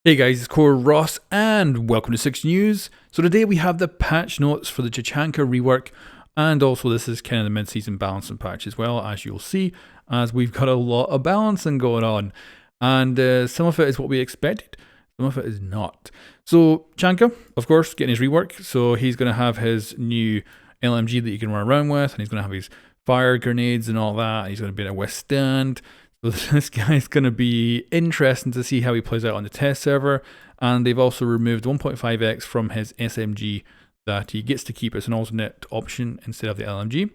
Hey guys, it's Core Ross and welcome to 6 News. So today we have the patch notes for the Tachanka rework, and also this is kind of the mid-season balancing patch as well, as you'll see, as we've got a lot of balancing going on. And some of it is what we expected, some of it is not. So Tachanka, of course, getting his rework, so he's going to have his new LMG that you can run around with, and he's going to have his fire grenades and all that, he's going to be able to withstand. So this guy's going to be interesting to see how he plays out on the test server. And they've also removed 1.5x from his SMG that he gets to keep as an alternate option instead of the LMG.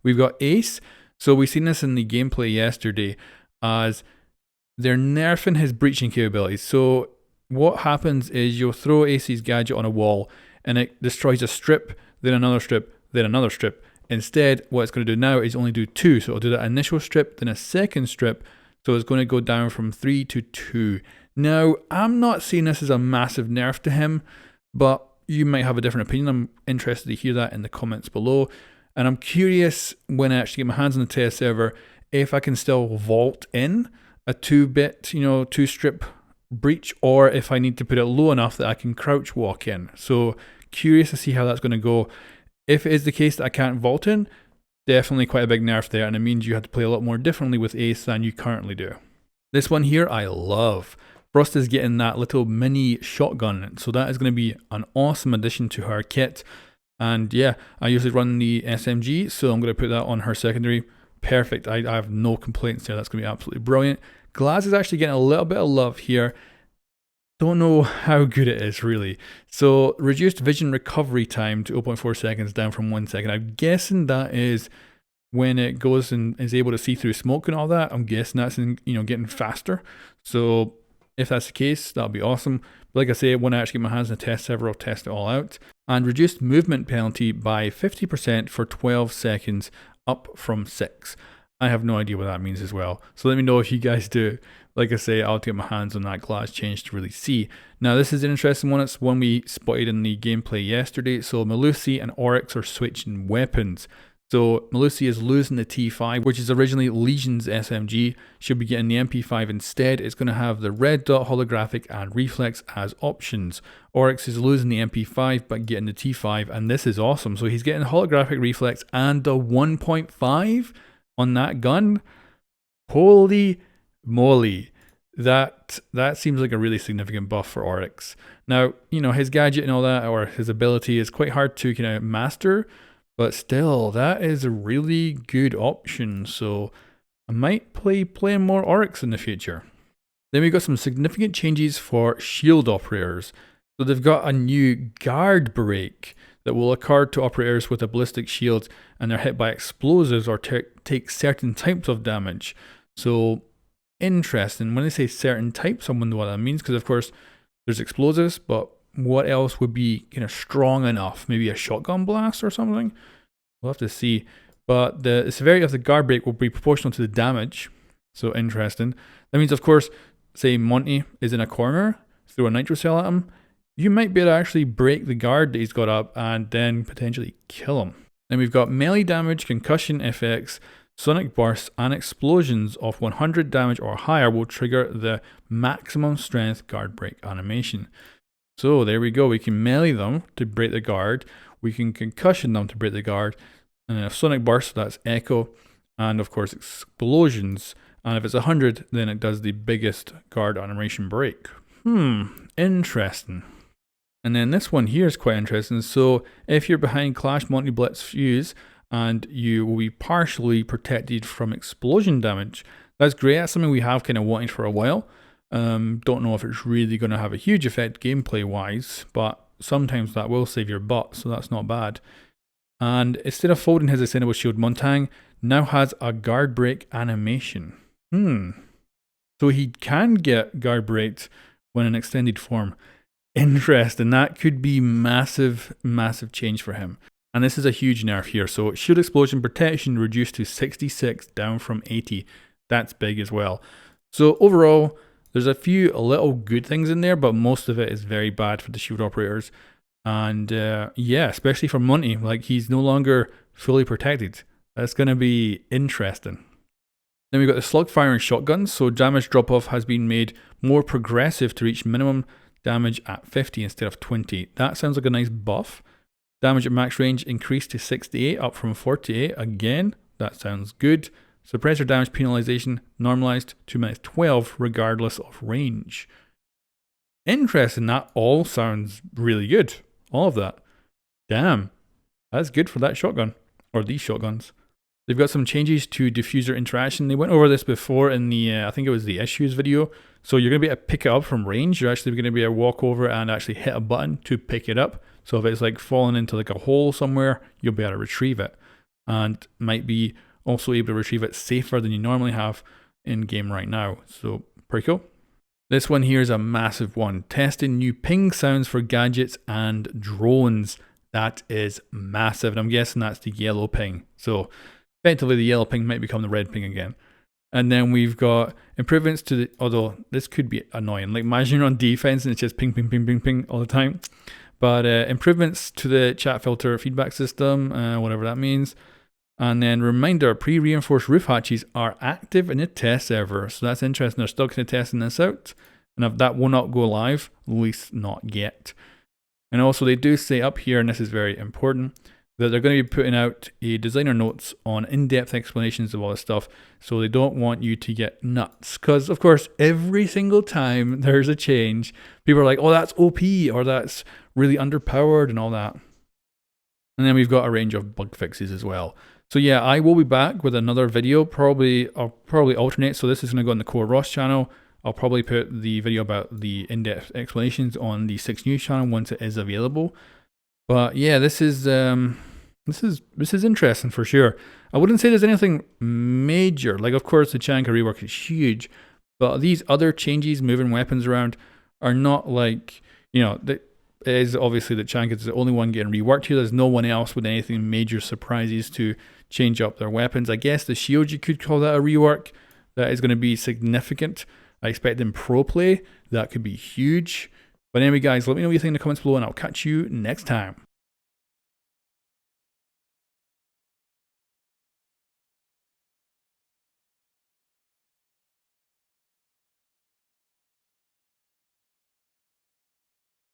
We've got Ace. So we've seen this in the gameplay yesterday as they're nerfing his breaching capabilities. So what happens is you'll throw Ace's gadget on a wall and it destroys a strip, then another strip, then another strip. Instead, what it's going to do now is only do 2. So it'll do that initial strip, then a second strip. So it's going to go down from 3 to 2. Now, I'm not seeing this as a massive nerf to him, but you might have a different opinion. I'm interested to hear that in the comments below. And I'm curious when I actually get my hands on the test server, if I can still vault in a 2-bit, 2-strip breach, or if I need to put it low enough that I can crouch walk in. So curious to see how that's going to go. If it is the case that I can't vault in, definitely quite a big nerf there, and it means you have to play a lot more differently with Ace than you currently do. This one here I love. Frost is getting that little mini shotgun, so that is going to be an awesome addition to her kit. And yeah, I usually run the SMG, so I'm going to put that on her secondary. Perfect, I have no complaints there, that's going to be absolutely brilliant. Glass is actually getting a little bit of love here. Don't know how good it is really. So reduced vision recovery time to 0.4 seconds down from 1 second. I'm guessing that is when it goes and is able to see through smoke and all that. I'm guessing that's getting faster. So if that's the case, that'll be awesome. But like I say, when I actually get my hands on the test server, I'll test it all out. And reduced movement penalty by 50% for 12 seconds up from 6. I have no idea what that means as well. So let me know if you guys do. Like I say, I'll get my hands on that glass change to really see. Now this is an interesting one. It's one we spotted in the gameplay yesterday. So Melusi and Oryx are switching weapons. So Melusi is losing the T5, which is originally Legion's SMG. She'll be getting the MP5 instead. It's going to have the red dot, holographic, and reflex as options. Oryx is losing the MP5 but getting the T5, and this is awesome. So he's getting holographic reflex and the 1.5 on that gun. Holy moly, that seems like a really significant buff for Oryx. Now, his gadget and all that, or his ability, is quite hard to kind of master, but still, that is a really good option. So I might playing more Oryx in the future. Then we got some significant changes for shield operators. So they've got a new guard break that will occur to operators with a ballistic shield and they're hit by explosives or take certain types of damage. So interesting. When they say certain types, I wonder what that means, because of course there's explosives, but what else would be kind of strong enough? Maybe a shotgun blast or something? We'll have to see. But the severity of the guard break will be proportional to the damage. So interesting. That means, of course, say Monty is in a corner, throw a nitro cell at him, you might be able to actually break the guard that he's got up and then potentially kill him. Then we've got melee damage, concussion effects, sonic bursts, and explosions of 100 damage or higher will trigger the maximum strength guard break animation. So there we go, we can melee them to break the guard, we can concussion them to break the guard, and then a sonic burst, that's echo, and of course explosions, and if it's 100 then it does the biggest guard animation break. Interesting. And then this one here is quite interesting. So if you're behind Clash Monty Blitz Fuse and you will be partially protected from explosion damage, that's great. That's something we have kind of wanted for a while. Don't know if it's really going to have a huge effect gameplay wise, but sometimes that will save your butt, so that's not bad. And instead of folding his extendable shield, Montang now has a guard break animation. So he can get guard breaked when in extended form. Interesting. That could be massive change for him. And this is a huge nerf here. So shield explosion protection reduced to 66 down from 80. That's big as well. So overall, there's a few little good things in there, but most of it is very bad for the shield operators. And yeah, especially for Monty, like he's no longer fully protected. That's going to be interesting. Then we've got the slug firing shotguns. So damage drop off has been made more progressive to reach minimum damage at 50 instead of 20. That sounds like a nice buff. Damage at max range increased to 68 up from 48. Again, that sounds good. Suppressor damage penalization normalized to -12 regardless of range. Interesting, that all sounds really good. All of that. Damn, that's good for that shotgun, or these shotguns. They've got some changes to diffuser interaction. They went over this before in the, I think it was the issues video. So you're going to be able to pick it up from range. You're actually going to be able to walk over and actually hit a button to pick it up. So if it's like falling into like a hole somewhere, you'll be able to retrieve it. And might be also able to retrieve it safer than you normally have in game right now. So pretty cool. This one here is a massive one. Testing new ping sounds for gadgets and drones. That is massive. And I'm guessing that's the yellow ping. So effectively the yellow ping might become the red ping again. And then we've got improvements to the, although this could be annoying. Like imagine you're on defense and it's just ping, ping, ping, ping, ping all the time. But improvements to the chat filter feedback system, whatever that means. And then reminder, pre-reinforced roof hatches are active in the test server. So that's interesting. They're still kind of testing this out. And if that will not go live, at least not yet. And also they do say up here, and this is very important, that they're going to be putting out a designer notes on in-depth explanations of all this stuff. So they don't want you to get nuts. Because of course, every single time there's a change, people are like, oh, that's OP, or that's really underpowered and all that. And then we've got a range of bug fixes as well. So yeah, I will be back with another video. I'll probably alternate. So this is going to go on the Core Ross channel. I'll probably put the video about the in-depth explanations on the 6 News channel once it is available. But yeah, this is interesting for sure. I wouldn't say there's anything major. Like of course the Tachanka rework is huge, but these other changes, moving weapons around, are not like, you know, it is obviously that Tachanka is the only one getting reworked here. There's no one else with anything major surprises to change up their weapons. I guess the shield, you could call that a rework. That is going to be significant. I expect in pro play, that could be huge. But anyway guys, let me know what you think in the comments below and I'll catch you next time.